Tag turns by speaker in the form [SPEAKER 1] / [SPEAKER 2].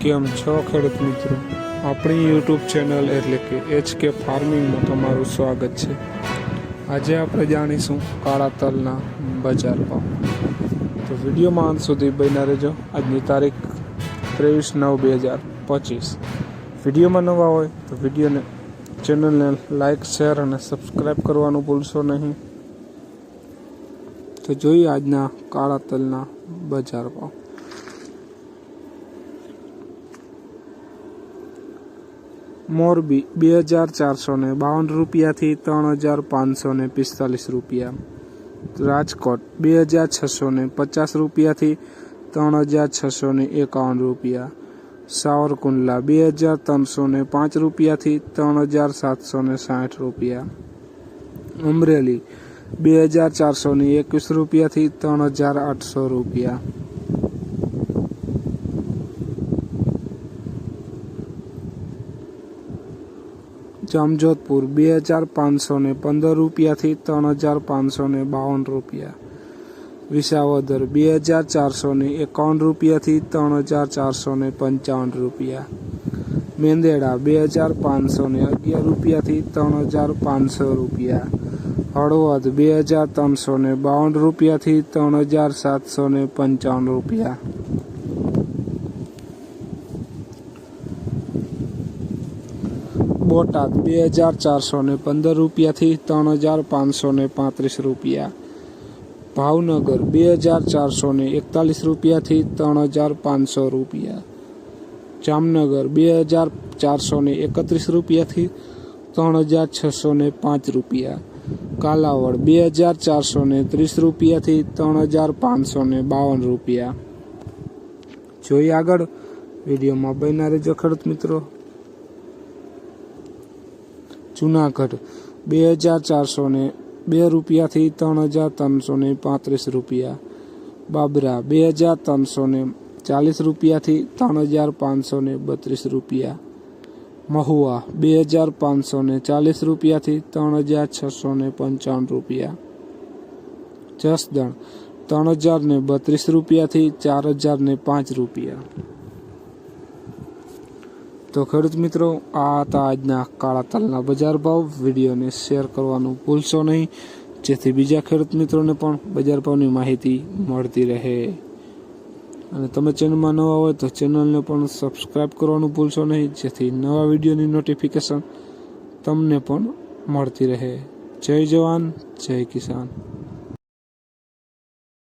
[SPEAKER 1] કેમ છો ખેડૂત મિત્રો? આપણી યુટ્યુબ ચેનલ એટલે કે HK ફાર્મિંગમાં તમારું સ્વાગત છે. આજે આપણે જાણીશું કાળા તલના બજાર ભાવ. તો વિડીયોમાં અંત સુધી બન્યા રહેજો. આજની તારીખ 23/9/2025. વિડીયોમાં નવા હોય તો વિડીયોને ચેનલને લાઇક, શેર અને સબસ્ક્રાઈબ કરવાનું ભૂલશો નહીં. તો જોઈએ આજના કાળા તલના બજાર ભાવ. મોરબી 2452 રૂપિયાથી 3545 રૂપિયા. રાજકોટ 2650 રૂપિયાથી 3651 રૂપિયા. સાવરકુંડલા 2305 રૂપિયાથી 3760 રૂપિયા. અમરેલી 2421 રૂપિયાથી 3800 રૂપિયા. જામજોધપુર 2515 રૂપિયાથી 3552 રૂપિયા. વિસાવદર 2451 રૂપિયાથી 3455 રૂપિયા. મેંદેડા 2511 રૂપિયાથી 3500 રૂપિયા. હળવદ 2352 રૂપિયાથી 3755 રૂપિયા. બોટાદ 2415 રૂપિયાથી 3535 રૂપિયા. ભાવનગર 2441 રૂપિયાથી 3500 રૂપિયા. જામનગર 2431 રૂપિયાથી 3605 રૂપિયા. કાલાવડ 2430 રૂપિયાથી 3552 રૂપિયા. જોઈએ આગળ વિડીયોમાં બન્યા રહેજો ખેડૂત મિત્રો. જુનાગઢ 2402 રૂપિયાથી 3335 રૂપિયા. બાબરા 2340 રૂપિયાથી 3532 રૂપિયા. મહુવા 2540 રૂપિયાથી 3655 રૂપિયા. જસદણ 3032 રૂપિયાથી 4005 રૂપિયા. તો ખેડૂત મિત્રો, આ હતા આજના કાળા તલના બજાર ભાવ. વિડીયોને શેર કરવાનું ભૂલશો નહીં, જેથી બીજા ખેડૂત મિત્રોને પણ બજાર ભાવની માહિતી મળતી રહે. અને તમે ચેનલમાં નવા હોય તો ચેનલને પણ સબસ્ક્રાઈબ કરવાનું ભૂલશો નહીં, જેથી નવા વિડીયોની નોટિફિકેશન તમને પણ મળતી રહે. જય જવાન, જય કિસાન.